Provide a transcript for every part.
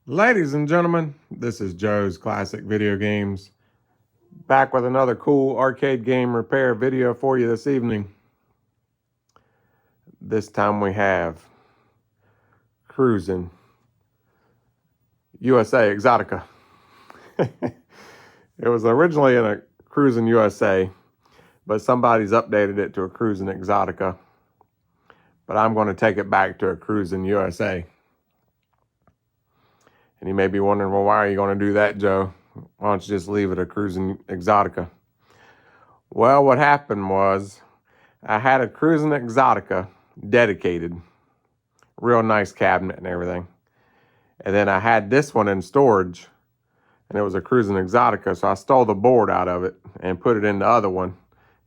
Ladies and gentlemen, this is Joe's Classic Video Games, back with another cool arcade game repair video for you this evening. This time we have Cruis'n USA Exotica. It was originally in a Cruis'n USA, but somebody's updated it to a Cruis'n Exotica. But I'm going to take it back to a Cruis'n USA. And you may be wondering, well, why are you going to do that, Joe? Why don't you just leave it a Cruis'n Exotica? Well, what happened was I had a Cruis'n Exotica dedicated, real nice cabinet and everything. And then I had this one in storage, and it was a Cruis'n Exotica, so I stole the board out of it and put it in the other one,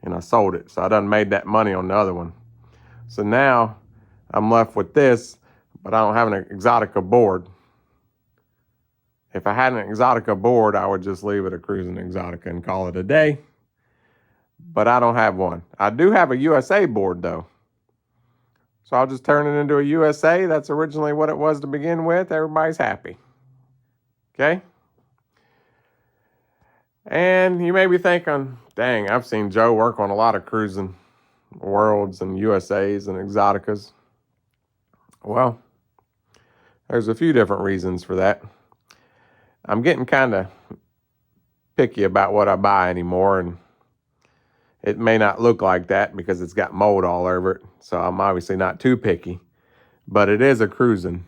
and I sold it. So I done made that money on the other one. So now I'm left with this, but I don't have an Exotica board. If I had an Exotica board, I would just leave it a Cruis'n Exotica and call it a day. But I don't have one. I do have a USA board though. So I'll just turn it into a USA. That's originally what it was to begin with. Everybody's happy. Okay? And you may be thinking, dang, I've seen Joe work on a lot of Cruis'n Worlds and USAs and Exoticas. Well, there's a few different reasons for that. I'm getting kind of picky about what I buy anymore, and it may not look like that because it's got mold all over it. So I'm obviously not too picky, but it is a Cruis'n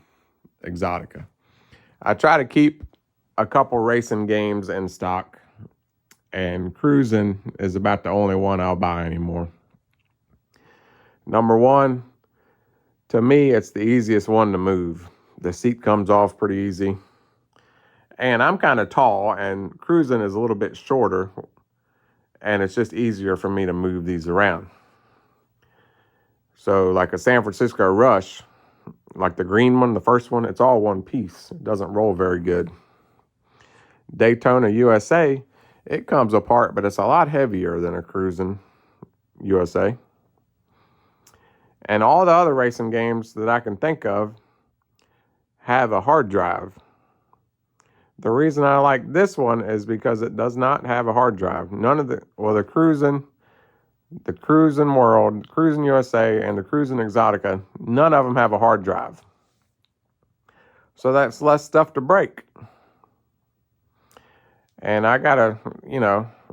Exotica. I try to keep a couple racing games in stock, and Cruis'n is about the only one I'll buy anymore. Number one, to me, it's the easiest one to move. The seat comes off pretty easy. And I'm kind of tall, and Cruis'n is a little bit shorter, and it's just easier for me to move these around. So like a San Francisco Rush, like the green one, the first one, it's all one piece. It doesn't roll very good. Daytona USA, it comes apart, but it's a lot heavier than a Cruis'n USA. And all the other racing games that I can think of have a hard drive. The reason I like this one is because it does not have a hard drive. None of the Cruis'n World, Cruis'n USA, and the Cruis'n Exotica, none of them have a hard drive. So that's less stuff to break. And I gotta,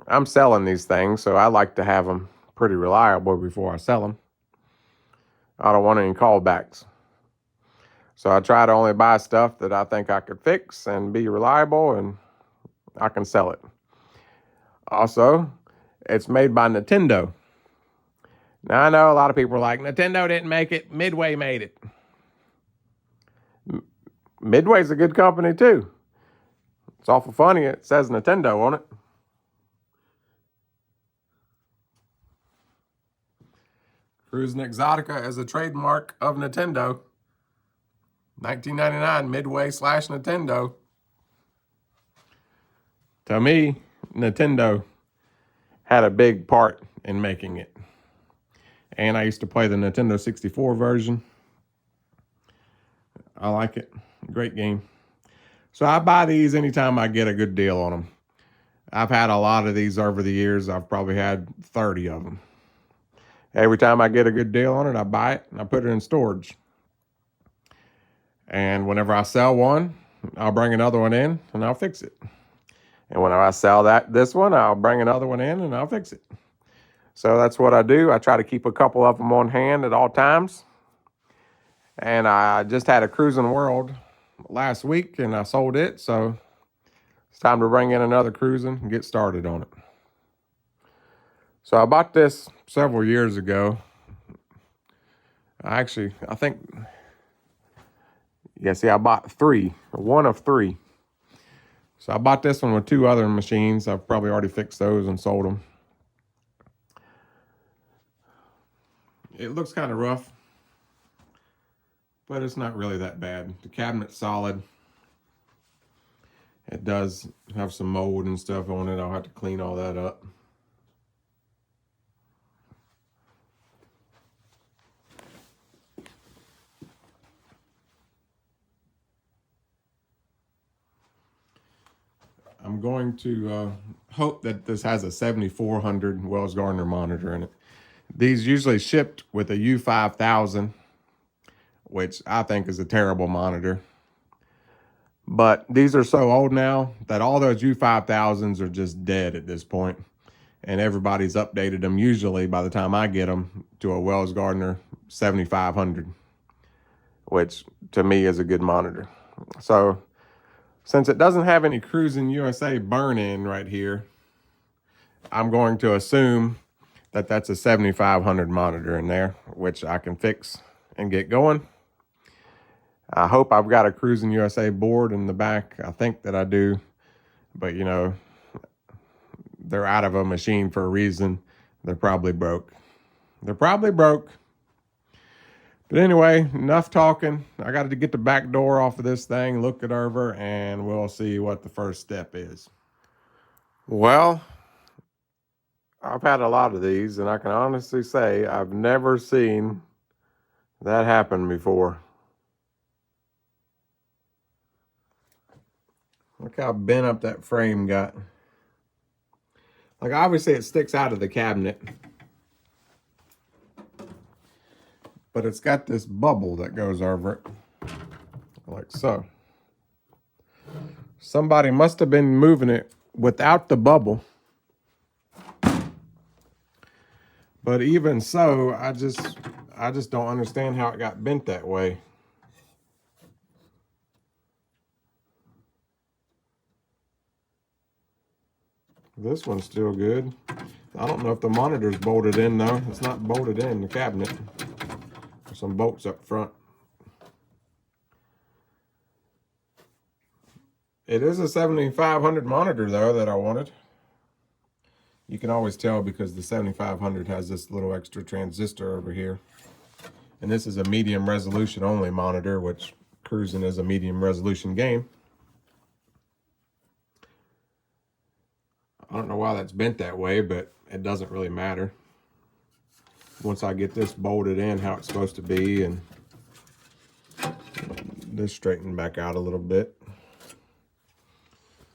I'm selling these things, so I like to have them pretty reliable before I sell them. I don't want any callbacks. So I try to only buy stuff that I think I could fix and be reliable, and I can sell it. Also, it's made by Nintendo. Now, I know a lot of people are like, Nintendo didn't make it, Midway made it. Midway's a good company too. It's awful funny, it says Nintendo on it. Cruis'n Exotica is a trademark of Nintendo. 1999, Midway/Nintendo. To me, Nintendo had a big part in making it. And I used to play the Nintendo 64 version. I like it. Great game. So I buy these anytime I get a good deal on them. I've had a lot of these over the years. I've probably had 30 of them. Every time I get a good deal on it, I buy it and I put it in storage. And whenever I sell one, I'll bring another one in and I'll fix it. And whenever I sell this one, I'll bring another one in and I'll fix it. So that's what I do. I try to keep a couple of them on hand at all times. And I just had a Cruis'n World last week and I sold it. So it's time to bring in another Cruis'n and get started on it. So I bought this several years ago. I bought one of three. So I bought this one with two other machines. I've probably already fixed those and sold them. It looks kind of rough, but it's not really that bad. The cabinet's solid. It does have some mold and stuff on it. I'll have to clean all that up. I'm going to hope that this has a 7400 Wells Gardner monitor in it. These usually shipped with a U5000, which I think is a terrible monitor. But these are so old now that all those U5000s are just dead at this point. And everybody's updated them usually by the time I get them to a Wells Gardner 7500, which to me is a good monitor. So since it doesn't have any Cruis'n USA burn-in right here, I'm going to assume that that's a 7500 monitor in there, which I can fix and get going. I hope I've got a Cruis'n USA board in the back. I think that I do, but you know, they're out of a machine for a reason. They're probably broke. They're probably broke. But anyway, enough talking. I got to get the back door off of this thing, look it over, and we'll see what the first step is. Well, I've had a lot of these, and I can honestly say I've never seen that happen before. Look how bent up that frame got. Like, obviously it sticks out of the cabinet, but it's got this bubble that goes over it, like so. Somebody must have been moving it without the bubble. But even so, I just don't understand how it got bent that way. This one's still good. I don't know if the monitor's bolted in though. It's not bolted in the cabinet. There's some bolts up front. It is a 7500 monitor though that I wanted. You can always tell because the 7500 has this little extra transistor over here. And this is a medium resolution only monitor, which Cruis'n is a medium resolution game. I don't know why that's bent that way, but it doesn't really matter. Once I get this bolted in how it's supposed to be and this straightened back out a little bit.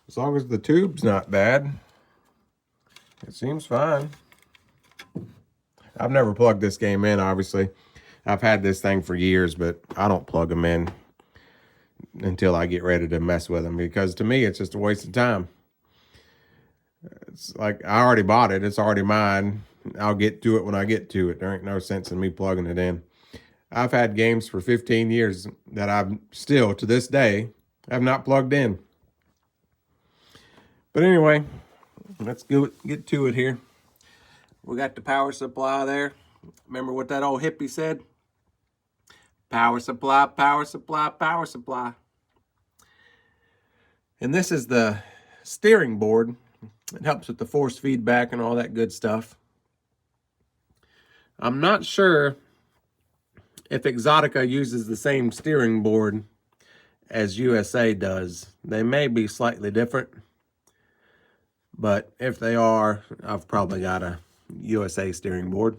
As long as the tube's not bad, it seems fine. I've never plugged this game in, obviously. I've had this thing for years, but I don't plug them in until I get ready to mess with them, because to me, it's just a waste of time. It's like, I already bought it. It's already mine. I'll get to it when I get to it. There ain't no sense in me plugging it in. I've had games for 15 years that I've still, to this day, have not plugged in. But anyway, let's get to it here. We got the power supply there. Remember what that old hippie said? Power supply, power supply, power supply. And this is the steering board. It helps with the force feedback and all that good stuff. I'm not sure if Exotica uses the same steering board as USA does. They may be slightly different, but if they are, I've probably got a USA steering board.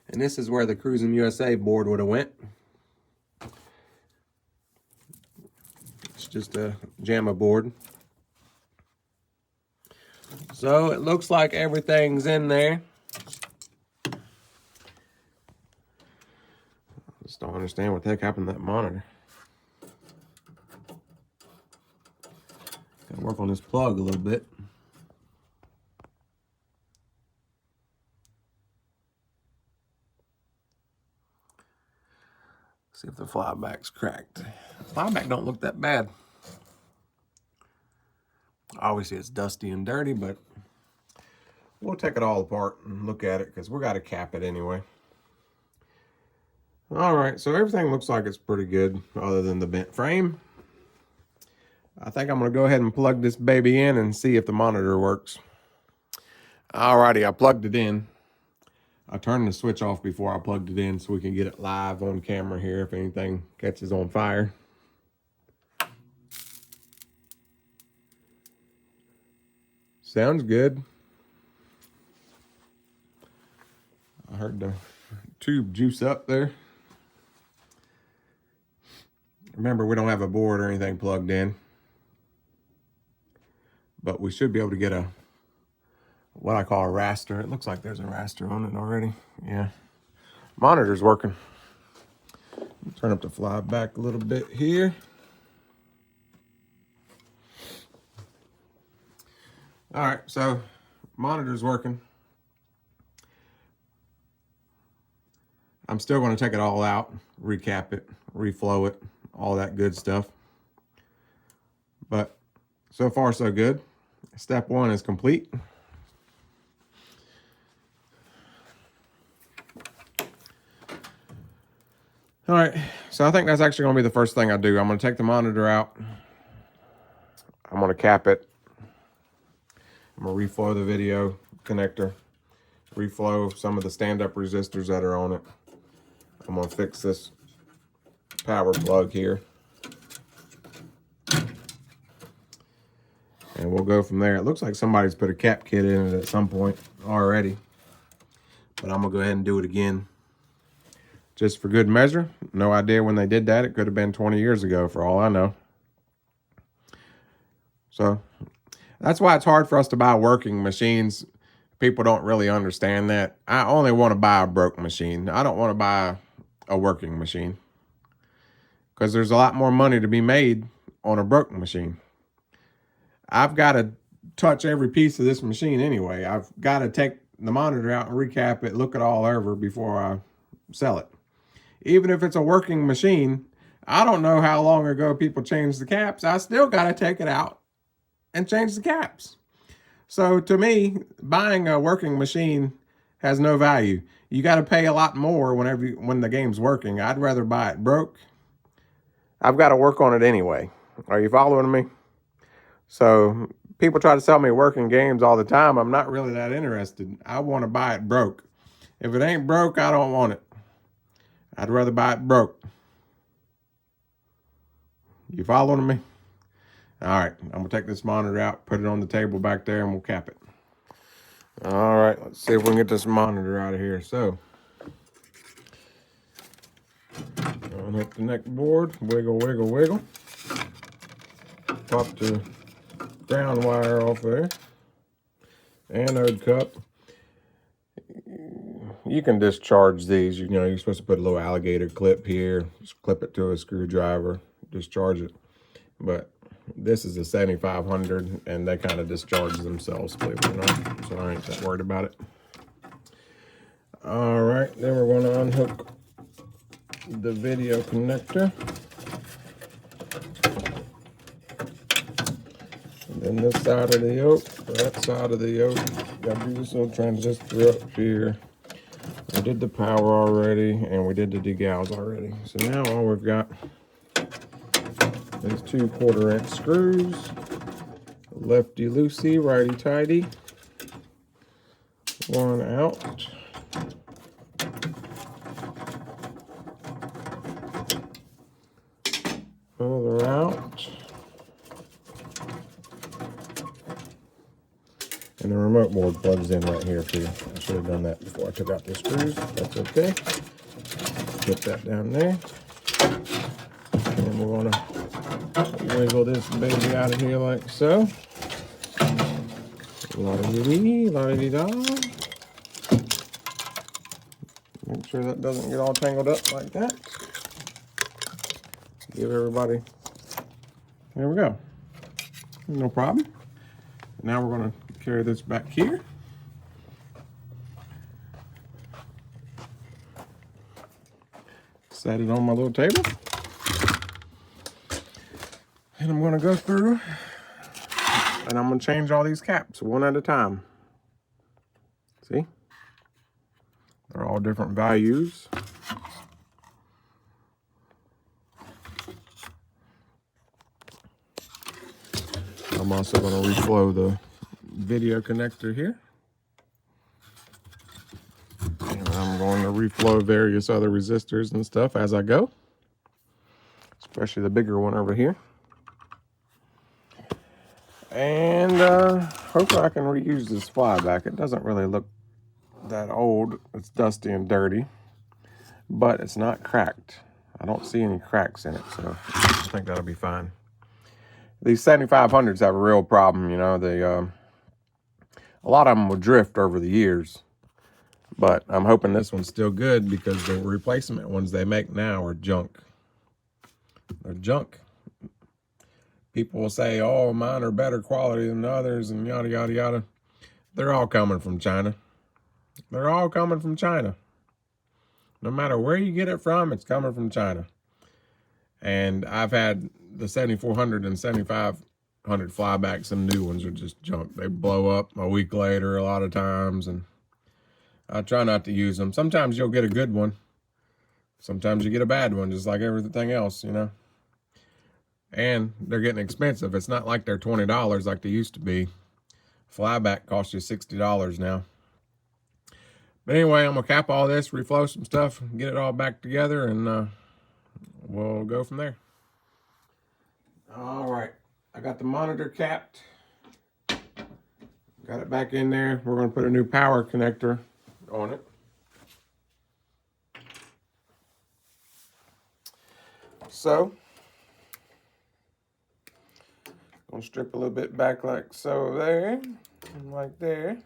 And this is where the Cruis'n USA board would have went. It's just a JAMA board. So it looks like everything's in there. I just don't understand what the heck happened to that monitor. Gotta work on this plug a little bit. See if the flyback's cracked. The flyback don't look that bad. Obviously it's dusty and dirty, but we'll take it all apart and look at it because we got to cap it anyway. All right, so everything looks like it's pretty good other than the bent frame. I think I'm going to go ahead and plug this baby in and see if the monitor works. Alrighty, I plugged it in. I turned the switch off before I plugged it in so we can get it live on camera here if anything catches on fire. Sounds good. I heard the tube juice up there. Remember, we don't have a board or anything plugged in. but we should be able to get what I call a raster. It looks like there's a raster on it already. Yeah. Monitor's working. Turn up the fly back a little bit here. All right, so monitor's working. I'm still going to take it all out, recap it, reflow it, all that good stuff. But so far, so good. Step one is complete. All right, so I think that's actually going to be the first thing I do. I'm going to take the monitor out. I'm going to cap it. I'm going to reflow the video connector, reflow some of the stand-up resistors that are on it. I'm going to fix this power plug here. And we'll go from there. It looks like somebody's put a cap kit in it at some point already. But I'm going to go ahead and do it again. Just for good measure. No idea when they did that. It could have been 20 years ago for all I know. So that's why it's hard for us to buy working machines. People don't really understand that. I only want to buy a broke machine. I don't want to buy a working machine. Because there's a lot more money to be made on a broken machine. I've got to touch every piece of this machine anyway. I've got to take the monitor out and recap it, look it all over before I sell it. Even if it's a working machine, I don't know how long ago people changed the caps. I still got to take it out and change the caps. So to me, buying a working machine has no value. You got to pay a lot more when the game's working. I'd rather buy it broke. I've got to work on it anyway. Are you following me? So people try to sell me working games all the time. I'm not really that interested. I want to buy it broke. If it ain't broke, I don't want it. I'd rather buy it broke. You following me? All right, I'm gonna take this monitor out, put it on the table back there, and we'll cap it. All right, let's see if we can get this monitor out of here. So, unhook the neck board, wiggle, wiggle, wiggle. Pop the ground wire off there. Anode cup. You can discharge these. You know, you're supposed to put a little alligator clip here. Just clip it to a screwdriver. Discharge it. But this is a 7500, and they kind of discharge themselves, believe it or not. So I ain't that worried about it. All right, then we're going to unhook the video connector. And then this side of the yoke, that side of the yoke. Got to do this little transistor up here. We did the power already, and we did the degauss already. So now all we've got is 2 1/4-inch screws, lefty loosey, righty tighty, one out, other out, and the remote board plugs in right here too. I should have done that before I took out the screws. That's okay. Put that down there. And we're gonna wiggle this baby out of here like so. La-di-dee, la-di-dee-da. Make sure that doesn't get all tangled up like that. Give everybody, there we go. No problem. Now we're gonna carry this back here. Set it on my little table. And I'm gonna go through and I'm gonna change all these caps one at a time. See? They're all different values. I'm also gonna reflow the video connector here. And I'm going to reflow various other resistors and stuff as I go, especially the bigger one over here. And hopefully I can reuse this flyback. It doesn't really look that old. It's dusty and dirty, but it's not cracked. I don't see any cracks in it, so I think that'll be fine. these 7500s have a real problem, you know. They a lot of them will drift over the years. But I'm hoping this one's still good because the replacement ones they make now are junk. They're junk. People will say, oh, mine are better quality than others and yada, yada, yada. They're all coming from China. They're all coming from China. No matter where you get it from, it's coming from China. And I've had the 7400 and 7500 flybacks, and new ones are just junk. They blow up a week later a lot of times, and I try not to use them. Sometimes you'll get a good one. Sometimes you get a bad one, just like everything else, you know. And they're getting expensive. It's not like they're $20 like they used to be. Flyback costs you $60 now. But anyway, I'm going to cap all this, reflow some stuff, get it all back together, and we'll go from there. All right. I got the monitor capped. Got it back in there. We're going to put a new power connector on it. So, going to strip a little bit back like so there, and like there.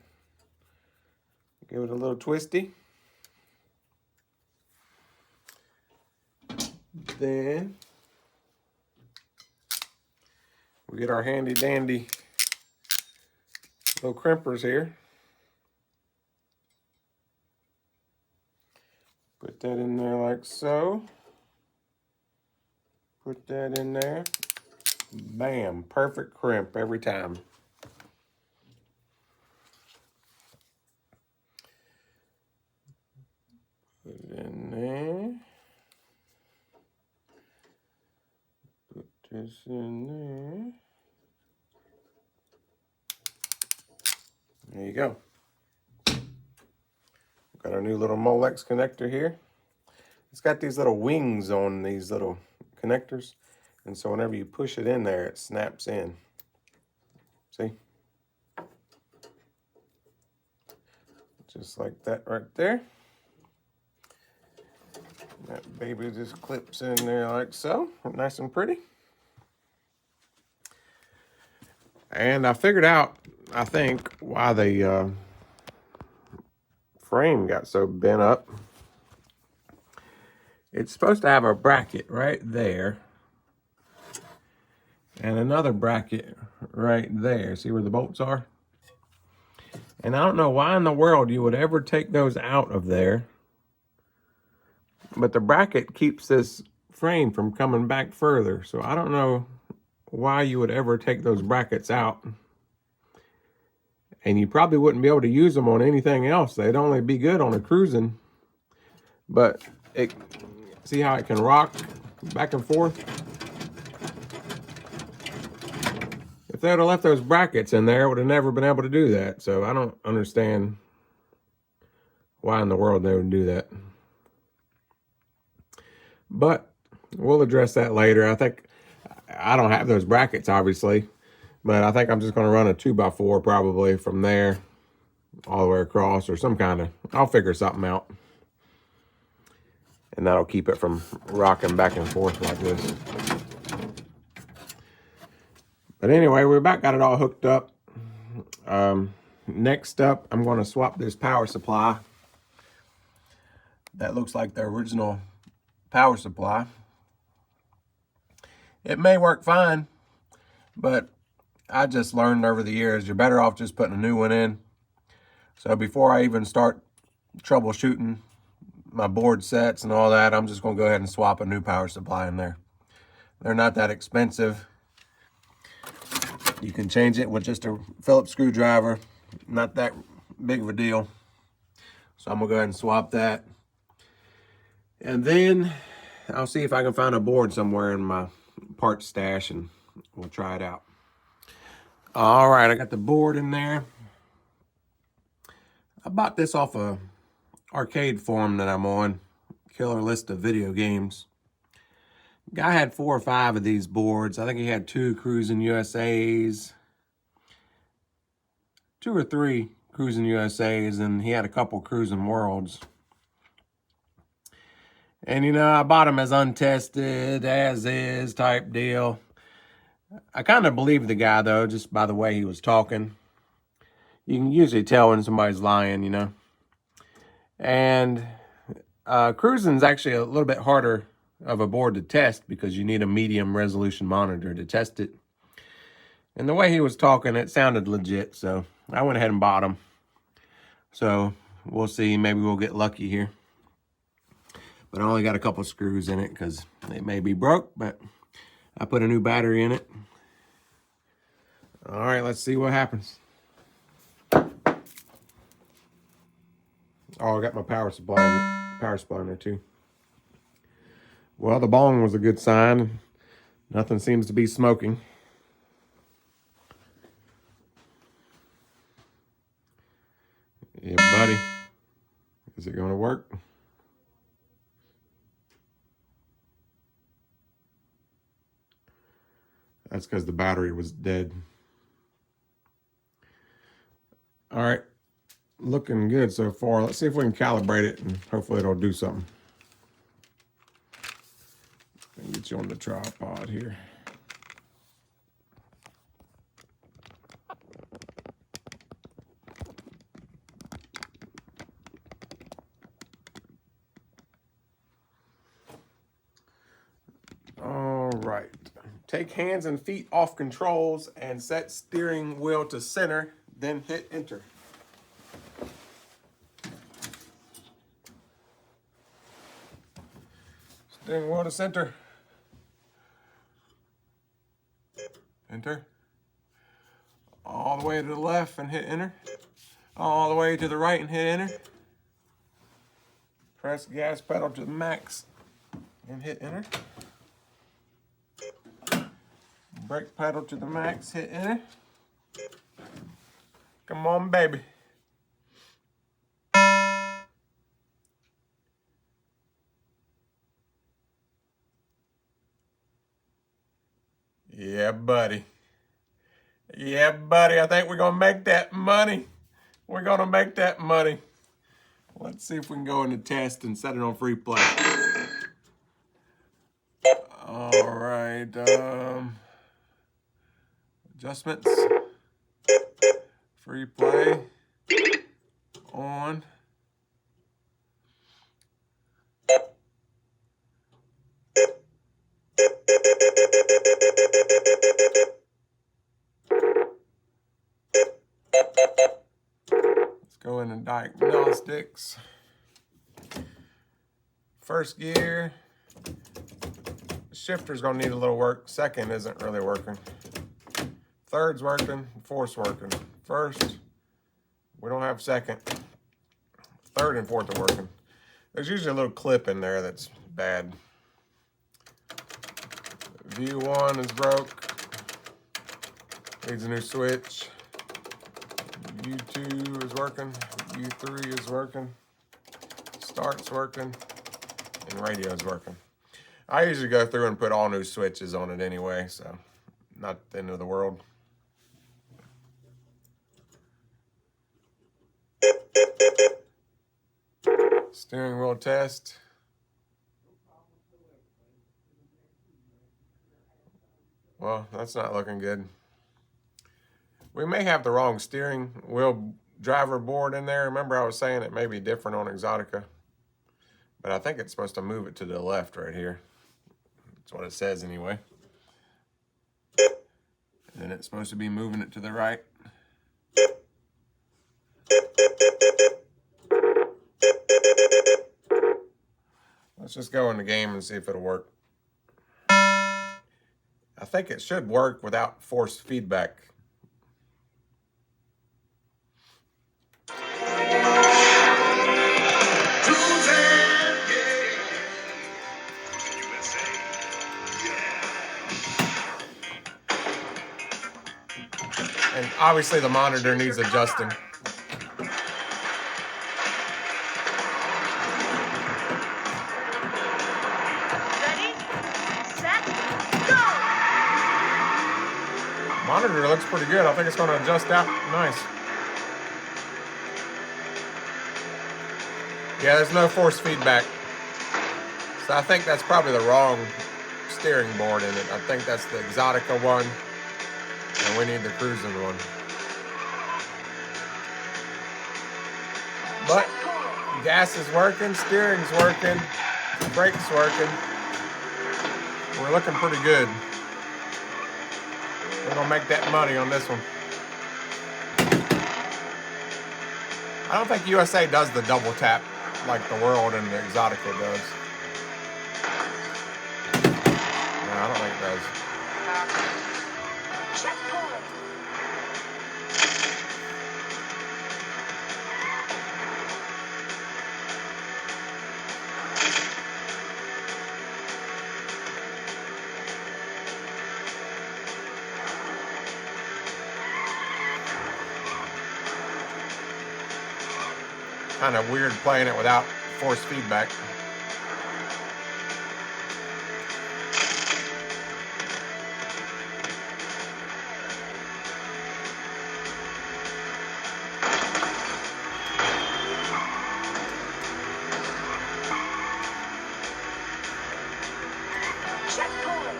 Give it a little twisty. Then we get our handy dandy little crimpers here. Put that in there like so. Put that in there. Bam, perfect crimp every time. Put it in there. Put this in there. There you go. Got our new little Molex connector here. It's got these little wings on these little connectors. And so whenever you push it in there, it snaps in. See? Just like that right there. That baby just clips in there like so. Nice and pretty. And I figured out, I think, why the frame got so bent up. It's supposed to have a bracket right there. And another bracket right there. See where the bolts are? And I don't know why in the world you would ever take those out of there. But the bracket keeps this frame from coming back further. So I don't know why you would ever take those brackets out. And you probably wouldn't be able to use them on anything else. They'd only be good on a Cruis'n. But it, see how it can rock back and forth? If they would have left those brackets in there, it would have never been able to do that. So I don't understand why in the world they would do that. But we'll address that later. I don't have those brackets, obviously. But I think I'm just going to run a 2x4 probably from there all the way across, or some kind of, I'll figure something out. And that'll keep it from rocking back and forth like this. But anyway, we about got it all hooked up. Next up, I'm going to swap this power supply. That looks like the original power supply. It may work fine, but I just learned over the years, you're better off just putting a new one in. So before I even start troubleshooting my board sets and all that, I'm just going to go ahead and swap a new power supply in there. They're not that expensive. You can change it with just a Phillips screwdriver. Not that big of a deal. So I'm going to go ahead and swap that. And then I'll see if I can find a board somewhere in my parts stash and we'll try it out. All right, I got the board in there. I bought this off a arcade forum that I'm on, Killer List of Video Games. Guy had 4 or 5 of these boards. I think he had 2 Cruis'n USA's, 2 or 3 Cruis'n USA's, and he had a couple Cruis'n Worlds. And you know, I bought them as untested, as is type deal. I kind of believe the guy, though, just by the way he was talking. You can usually tell when somebody's lying, you know. And Cruis'n's actually a little bit harder of a board to test because you need a medium resolution monitor to test it. And the way he was talking, it sounded legit, so I went ahead and bought him. So we'll see, maybe we'll get lucky here. But I only got a couple screws in it because they may be broke, but I put a new battery in it. All right, let's see what happens. Oh, I got my power supply in there too. Well, the bong was a good sign. Nothing seems to be smoking. Yeah, buddy. Is it going to work? That's because the battery was dead. All right. Looking good so far. Let's see if we can calibrate it and hopefully it'll do something. Get you on the tripod here. All right. Take hands and feet off controls and set steering wheel to center, then hit enter. Steering wheel to center. Enter. All the way to the left and hit enter. All the way to the right and hit enter. Press gas pedal to the max and hit enter. Brake pedal to the max, hit enter. Come on, baby. Yeah, buddy. Yeah, buddy. I think we're going to make that money. We're going to make that money. Let's see if we can go into test and set it on free play. All right. Adjustments. Free play. On. Let's go into Diagnostics. First gear. Shifter's gonna need a little work. Second isn't really working. Third's working. Fourth's working. First, we don't have second. Third and fourth are working. There's usually a little clip in there that's bad. View 1 is broke. Needs a new switch. View 2 is working. View 3 is working. Start's working. And radio is working. I usually go through and put all new switches on it anyway, so not the end of the world. Steering wheel test. Well, that's not looking good. We may have the wrong steering wheel driver board in there. Remember I was saying it may be different on Exotica. But I think it's supposed to move it to the left right here. That's what it says anyway. And then it's supposed to be moving it to the right. Let's just go in the game and see if it'll work. I think it should work without forced feedback. And obviously the monitor needs adjusting. Ready, set, go! Monitor looks pretty good. I think it's going to adjust out nice. Yeah, there's no force feedback. So I think that's probably the wrong steering board in it. I think that's the Exotica one, and we need the Cruis'n one. But gas is working, steering's working, brakes working. We're looking pretty good. We're gonna make that money on this one. I don't think USA does the double tap like the World and the Exotica does. No, I don't think it does. Check pulling. Kind of weird playing it without force feedback. Check pulling.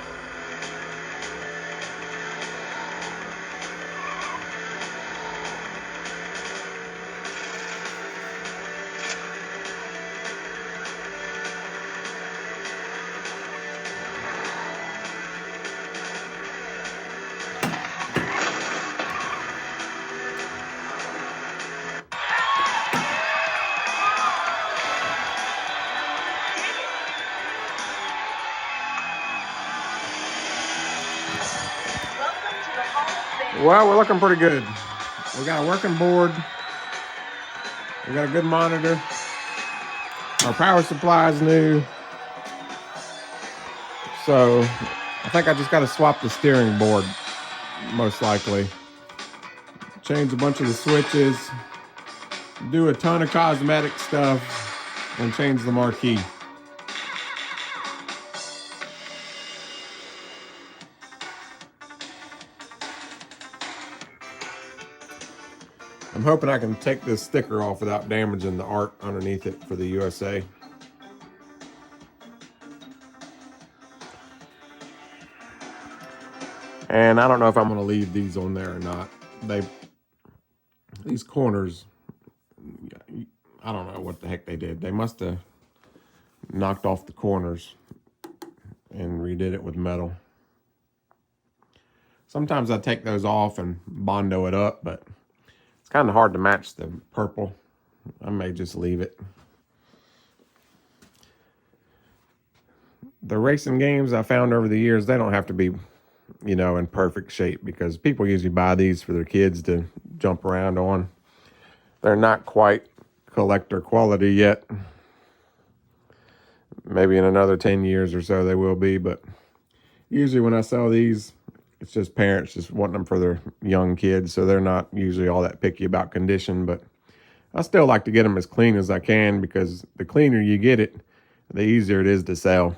Welcome to the Hall of Fame. Well, we're looking pretty good. We got a working board. We got a good monitor. Our power supply is new. So I think I just got to swap the steering board, most likely. Change a bunch of the switches. Do a ton of cosmetic stuff. And change the marquee. I'm hoping I can take this sticker off without damaging the art underneath it for the USA. And I don't know if I'm going to leave these on there or not. These corners, I don't know what the heck they did. They must have knocked off the corners and redid it with metal. Sometimes I take those off and Bondo it up, but it's kind of hard to match the purple. I may just leave it. The racing games I found over the years, they don't have to be, you know, in perfect shape, because people usually buy these for their kids to jump around on. They're not quite collector quality yet. Maybe in another 10 years or so they will be, but usually when I sell these, it's just parents just wanting them for their young kids, so they're not usually all that picky about condition, but I still like to get them as clean as I can, because the cleaner you get it, the easier it is to sell.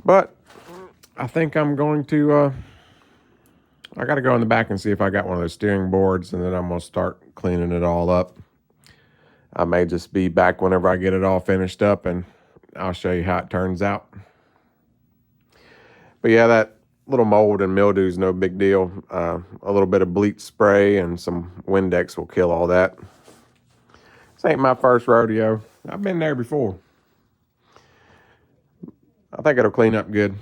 But I think I'm going to, I got to go in the back and see if I got one of those steering boards, and then I'm going to start cleaning it all up. I may just be back whenever I get it all finished up, and I'll show you how it turns out. But yeah, that little mold and mildew is no big deal. A little bit of bleach spray and some Windex will kill all that. This ain't my first rodeo. I've been there before. I think it'll clean up good.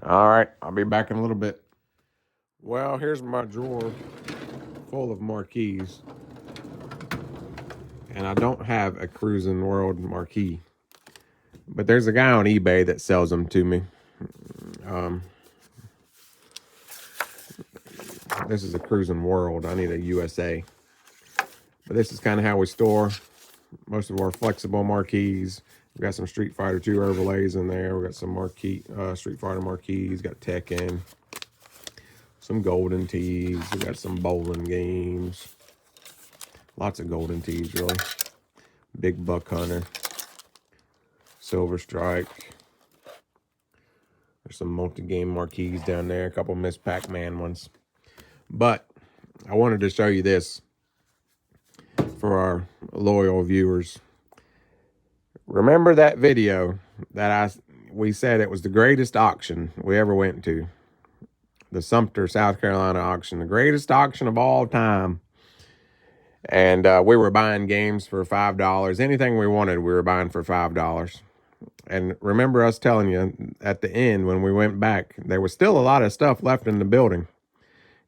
All right, I'll be back in a little bit. Well, here's my drawer full of marquees. And I don't have a Cruis'n World marquee. But there's a guy on eBay that sells them to me. This is a Cruis'n World. I need a USA. But this is kind of how we store most of our flexible marquees. We got some Street Fighter 2 overlays in there. We got some marquee, Street Fighter marquees. Got Tekken. Some golden tees. We got some bowling games. Lots of golden tees, really. Big Buck Hunter. Silver Strike. There's some multi-game marquees down there. A couple Miss Pac-Man ones. But I wanted to show you this for our loyal viewers. Remember that video that we said it was the greatest auction we ever went to? The Sumter, South Carolina auction, the greatest auction of all time. And we were buying games for $5. Anything we wanted, we were buying for $5. And remember us telling you at the end when we went back, there was still a lot of stuff left in the building.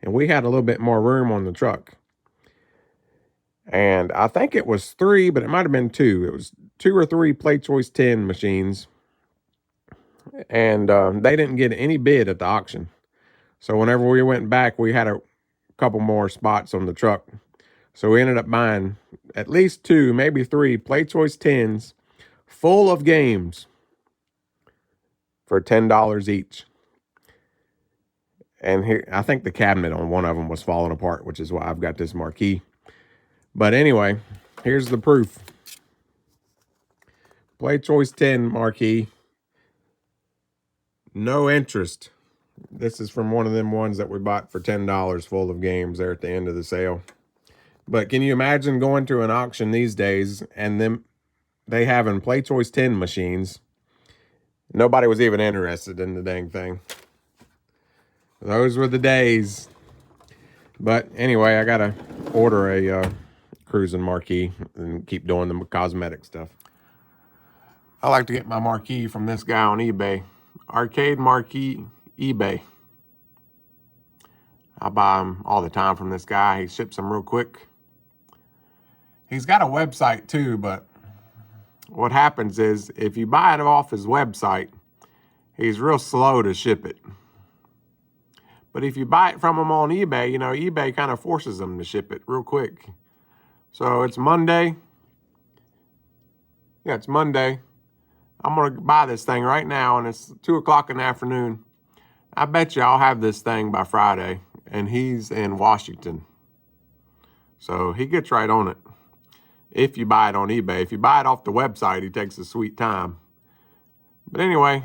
And we had a little bit more room on the truck. And I think it was 3, but it might have been 2. It was 2 or 3 Play Choice 10 machines. And they didn't get any bid at the auction. So whenever we went back, we had a couple more spots on the truck. So we ended up buying at least 2, maybe 3 Play Choice 10s full of games for $10 each. And here, I think the cabinet on one of them was falling apart, which is why I've got this marquee. But anyway, here's the proof. Play Choice 10 marquee. No interest. This is from one of them ones that we bought for $10 full of games there at the end of the sale. But can you imagine going to an auction these days and them they having Play Choice 10 machines? Nobody was even interested in the dang thing. Those were the days. But anyway, I gotta order a Cruis'n marquee and keep doing the cosmetic stuff. I like to get my marquee from this guy on eBay. Arcade Marquee eBay. I buy them all the time from this guy. He ships them real quick. He's got a website too, but what happens is if you buy it off his website, he's real slow to ship it. But if you buy it from him on eBay, you know, eBay kind of forces them to ship it real quick. So it's Monday. Yeah, it's Monday. I'm going to buy this thing right now, and it's 2 o'clock in the afternoon. I bet you I'll have this thing by Friday, and he's in Washington. So he gets right on it. If you buy it on eBay. If you buy it off the website, he takes a sweet time. But anyway,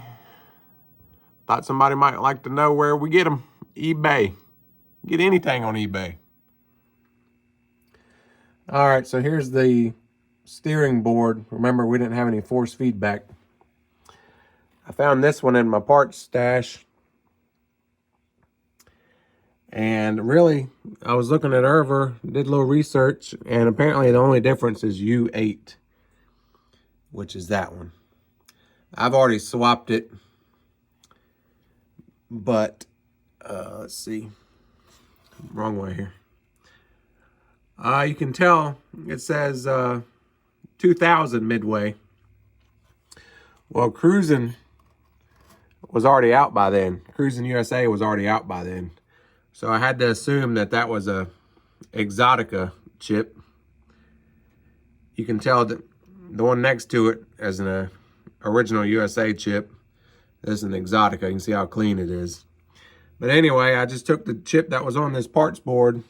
thought somebody might like to know where we get them. eBay. Get anything on eBay. All right, so here's the steering board. Remember, we didn't have any force feedback. I found this one in my parts stash. And really, I was looking at Erver, did a little research, and apparently the only difference is U8, which is that one. I've already swapped it, but let's see, wrong way here. You can tell it says 2000 midway. Well, Cruis'n was already out by then. Cruis'n USA was already out by then. So I had to assume that that was a Exotica chip. You can tell that the one next to it is an original USA chip. This is an Exotica. You can see how clean it is. But anyway, I just took the chip that was on this parts board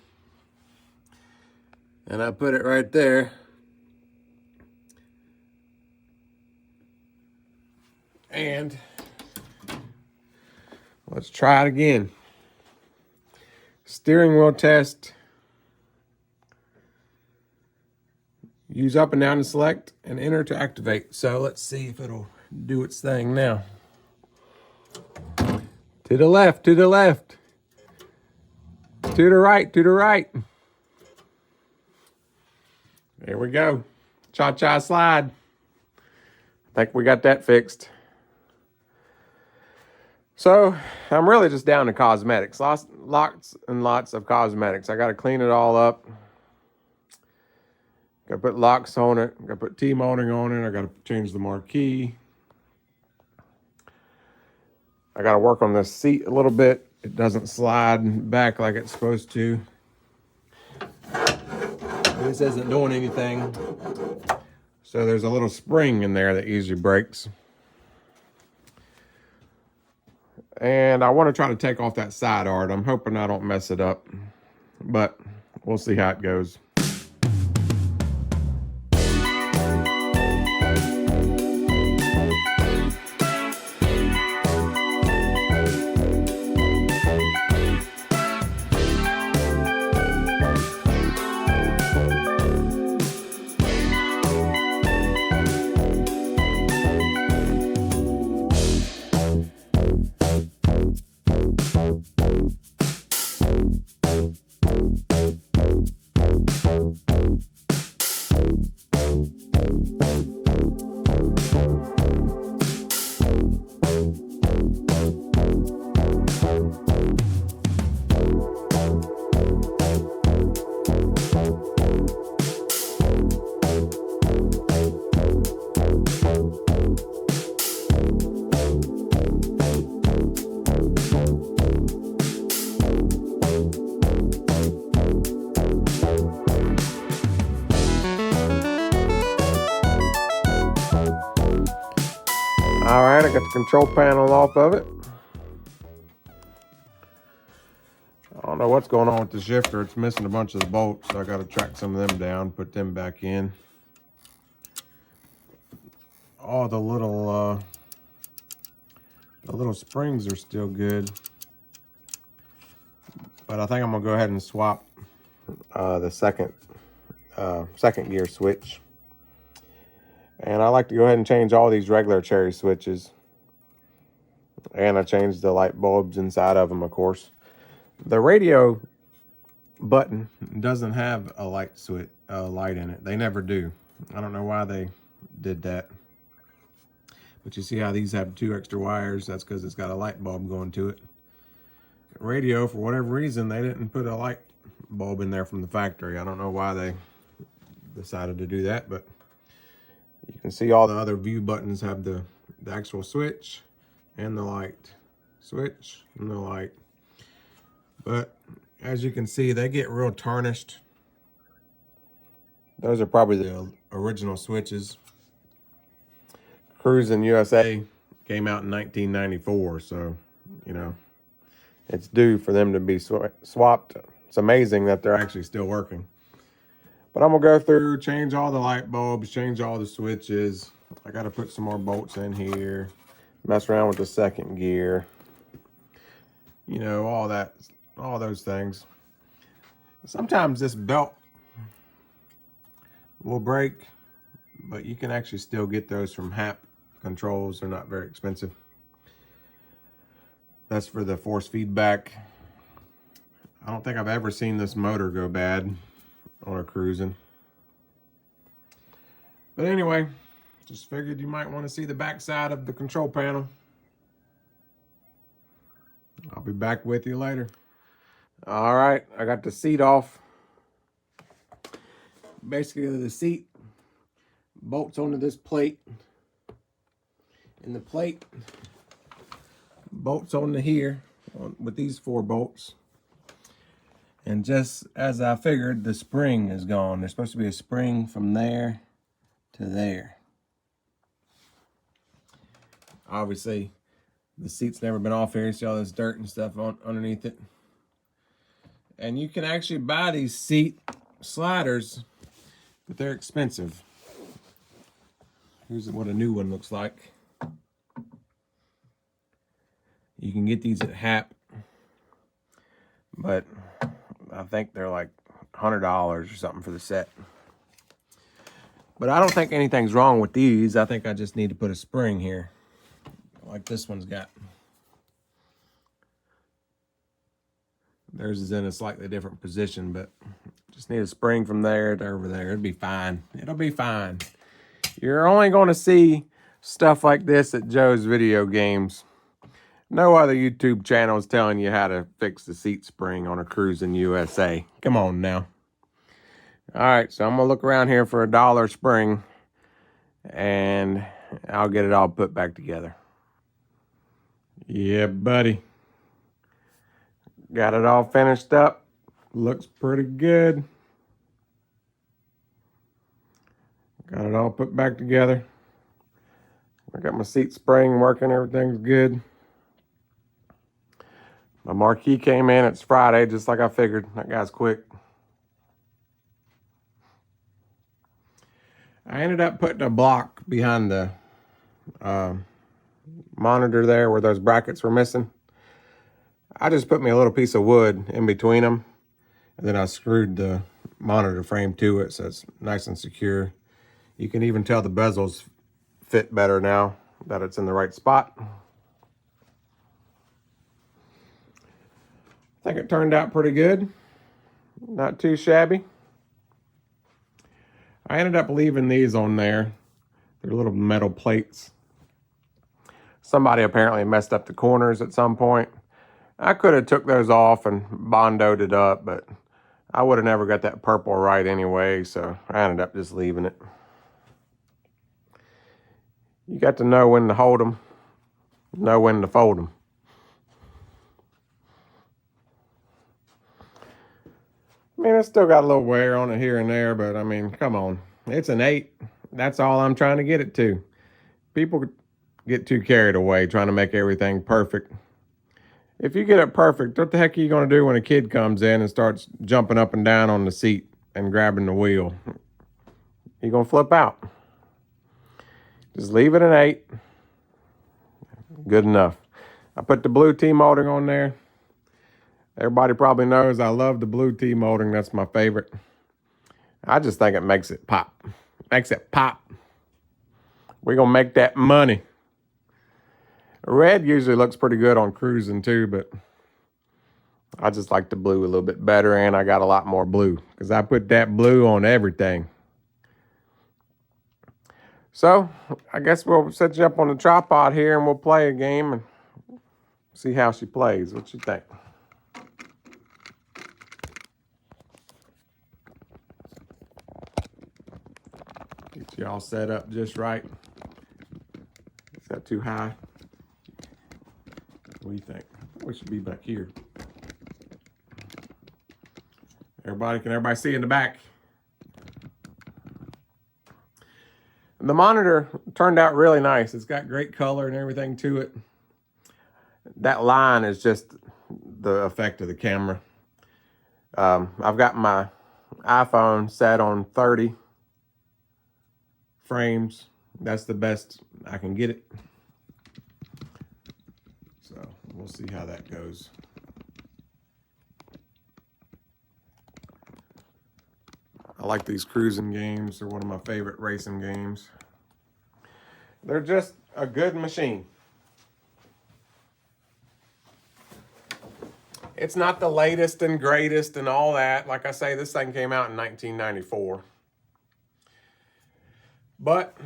and I put it right there. And let's try it again. Steering wheel test. Use up and down to select and enter to activate. So let's see if it'll do its thing now. To the left, to the left. To the right, to the right. There we go. Cha-cha slide. I think we got that fixed. So I'm really just down to cosmetics. Lots and lots of cosmetics. I got to clean it all up. Got to put locks on it. Got to put T-mounting on it. I got to change the marquee. I got to work on this seat a little bit. It doesn't slide back like it's supposed to. This isn't doing anything. So there's a little spring in there that usually breaks. And I want to try to take off that side art. I'm hoping I don't mess it up, but we'll see how it goes. All right, I got the control panel off of it. I don't know what's going on with the shifter. It's missing a bunch of the bolts, so I got to track some of them down, put them back in. All the little springs are still good, but I think I'm gonna go ahead and swap the second gear switch. And I like to go ahead and change all these regular cherry switches. And I changed the light bulbs inside of them, of course. The radio button doesn't have a light in it. They never do. I don't know why they did that. But you see how these have 2 extra wires? That's because it's got a light bulb going to it. Radio, for whatever reason, they didn't put a light bulb in there from the factory. I don't know why they decided to do that, but you can see all the other view buttons have the actual switch and the light. Switch and the light. But as you can see, they get real tarnished. Those are probably the original switches. Cruis'n USA came out in 1994, so, you know, it's due for them to be swapped. It's amazing that they're actually still working. But I'm gonna go through, change all the light bulbs, change all the switches. I gotta put some more bolts in here, mess around with the second gear. You know, all those things. Sometimes this belt will break, but you can actually still get those from Hap controls. They're not very expensive. That's for the force feedback. I don't think I've ever seen this motor go bad on a Cruis'n. But anyway, just figured you might want to see the back side of the control panel. I'll be back with you later. All right, I got the seat off. Basically, the seat bolts onto this plate, and the plate bolts onto here with these 4 bolts. And just as I figured, the spring is gone. There's supposed to be a spring from there to there. Obviously, the seat's never been off here. See all this dirt and stuff underneath it. And you can actually buy these seat sliders, but they're expensive. Here's what a new one looks like. You can get these at Hap, but I think they're like $100 or something for the set. But I don't think anything's wrong with these. I think I just need to put a spring here, like this one's got. Theirs is in a slightly different position, but just need a spring from there to over there. It'll be fine. It'll be fine. You're only going to see stuff like this at Joe's Video Games. No other YouTube channel is telling you how to fix the seat spring on a Cruis'n USA. Come on now. All right, so I'm going to look around here for $1 spring, and I'll get it all put back together. Yeah, buddy. Got it all finished up. Looks pretty good. Got it all put back together. I got my seat spring working. Everything's good. My marquee came in. It's Friday, just like I figured. That guy's quick. I ended up putting a block behind the monitor there where those brackets were missing. I just put me a little piece of wood in between them, and then I screwed the monitor frame to it so it's nice and secure. You can even tell the bezels fit better now that it's in the right spot. I think it turned out pretty good. Not too shabby. I ended up leaving these on there. They're little metal plates. Somebody apparently messed up the corners at some point. I could have took those off and bondoed it up, but I would have never got that purple right anyway, so I ended up just leaving it. You got to know when to hold them, know when to fold them. I mean, it's still got a little wear on it here and there, but I mean, come on. It's an 8. That's all I'm trying to get it to. People get too carried away trying to make everything perfect. If you get it perfect, what the heck are you going to do when a kid comes in and starts jumping up and down on the seat and grabbing the wheel? You're going to flip out. Just leave it an 8. Good enough. I put the blue T-molding on there. Everybody probably knows I love the blue T-molding. That's my favorite. I just think it makes it pop. Makes it pop. We're going to make that money. Red usually looks pretty good on Cruis'n too, but I just like the blue a little bit better, and I got a lot more blue because I put that blue on everything. So I guess we'll set you up on the tripod here and we'll play a game and see how she plays. What you think? Get you all set up just right. Is that too high? What do you think? We should be back here. Can everybody see in the back? The monitor turned out really nice. It's got great color and everything to it. That line is just the effect of the camera. I've got my iPhone set on 30 frames. That's the best I can get it. So we'll see how that goes. I like these Cruis'n games. They're one of my favorite racing games. They're just a good machine. It's not the latest and greatest and all that. Like I say, this thing came out in 1994. But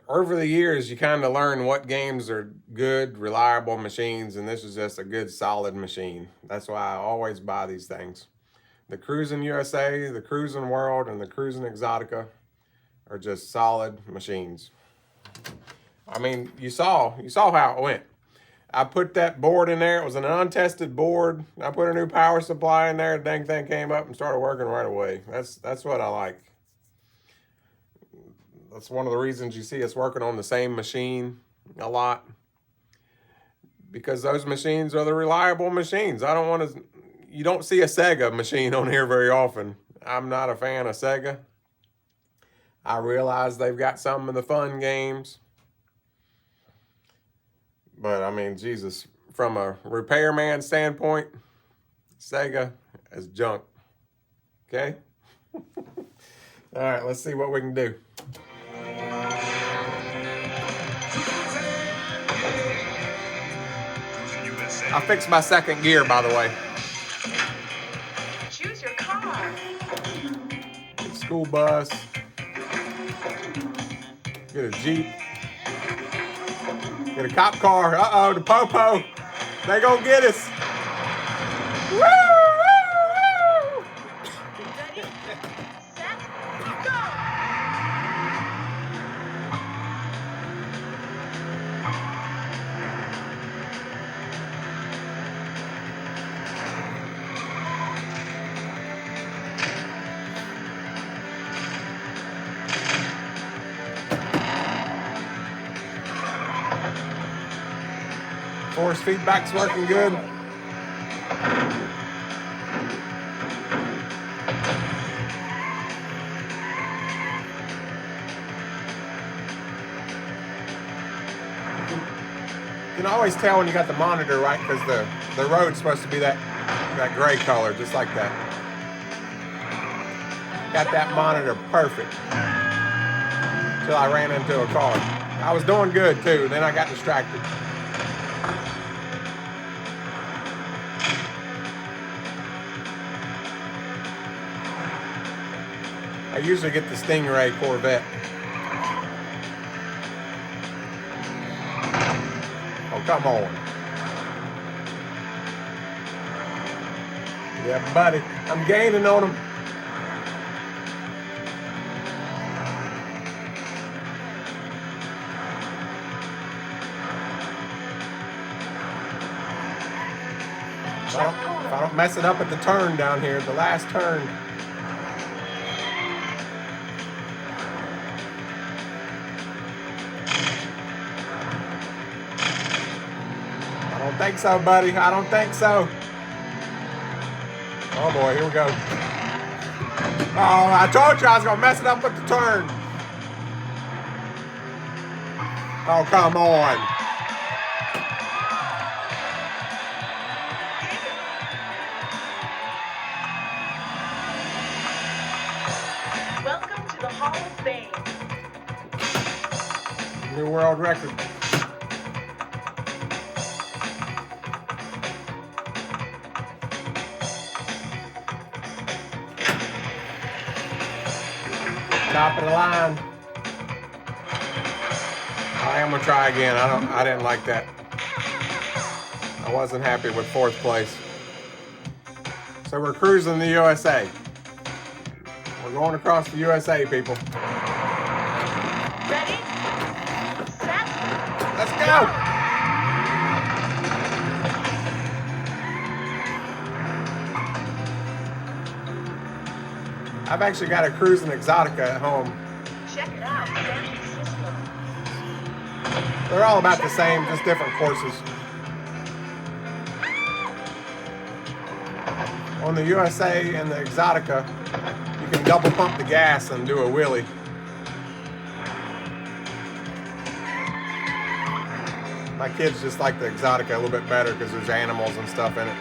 over the years, you kind of learn what games are good, reliable machines, and this is just a good, solid machine. That's why I always buy these things. The Cruis'n USA, the Cruis'n World, and the Cruis'n Exotica are just solid machines. I mean, you saw how it went. I put that board in there. It was an untested board. I put a new power supply in there. The dang thing came up and started working right away. That's what I like. That's one of the reasons you see us working on the same machine a lot. Because those machines are the reliable machines. You don't see a Sega machine on here very often. I'm not a fan of Sega. I realize they've got some of the fun games. But I mean, Jesus, from a repairman standpoint, Sega is junk. Okay? All right, let's see what we can do. I fixed my second gear, by the way. Choose your car. School bus. Get a Jeep. Get a cop car. Uh-oh, the po-po. They gonna get us. Woo! Woo! Woo! Ready, set, go! Force feedback's working good. You can always tell when you got the monitor right because the road's supposed to be that gray color, just like that. Got that monitor perfect. Until I ran into a car. I was doing good too, then I got distracted. I usually get the Stingray Corvette. Oh, come on. Yeah, buddy. I'm gaining on him. If I don't mess it up at the turn down here, the last turn. don't think so, buddy. I don't think so. Oh boy, here we go. Oh, I told you I was gonna mess it up with the turn. Oh, come on. Welcome to the Hall of Fame. New world record. Top of the line. I am gonna try again. I didn't like that. I wasn't happy with 4th place. So we're cruising the USA. We're going across the USA, people. Ready? Set. Let's go! I've actually got a Cruis'n Exotica at home. Check it out. San Francisco. They're all about the same, just different courses. On the USA and the Exotica, you can double pump the gas and do a wheelie. My kids just like the Exotica a little bit better because there's animals and stuff in it.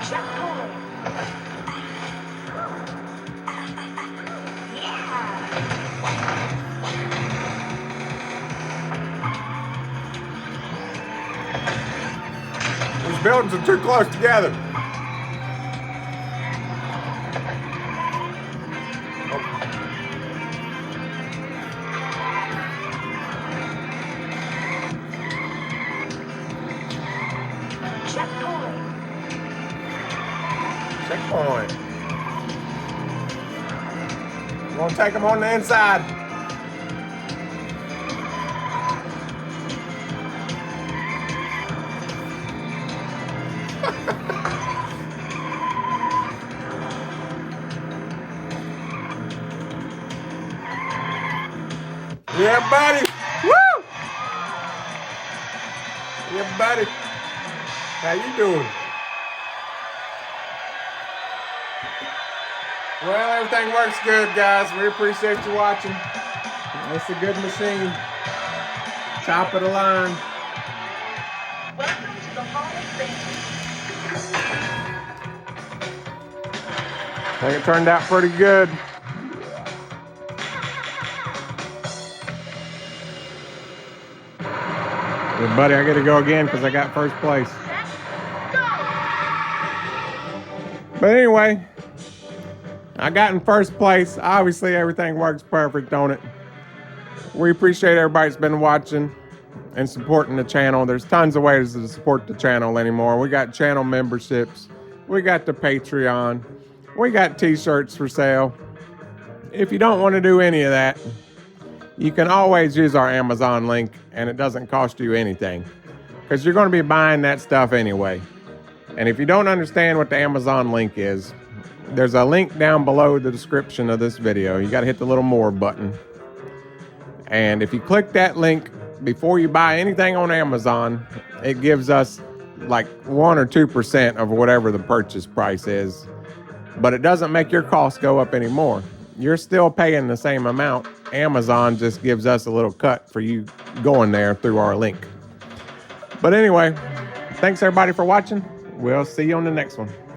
Checkpoint. Yeah. These buildings are too close together. Checkpoint. Checkpoint. We're gonna take them on the inside. Yeah, buddy. Woo! Yeah, buddy. How you doing? Well, everything works good, guys. We appreciate you watching. It's a good machine. Top of the line. Welcome to the Hall of Fame. I think it turned out pretty good. Yeah, buddy, I got to go again because I got 1st place. Set. Go. But anyway, I got in 1st place. Obviously, everything works perfect on it. We appreciate everybody that's been watching and supporting the channel. There's tons of ways to support the channel anymore. We got channel memberships. We got the Patreon. We got t-shirts for sale. If you don't want to do any of that, you can always use our Amazon link, and it doesn't cost you anything because you're going to be buying that stuff anyway. And if you don't understand what the Amazon link is, there's a link down below the description of this video. You got to hit the little more button. And if you click that link before you buy anything on Amazon, it gives us like 1 or 2% of whatever the purchase price is. But it doesn't make your costs go up anymore. You're still paying the same amount. Amazon just gives us a little cut for you going there through our link. But anyway, thanks everybody for watching. We'll see you on the next one.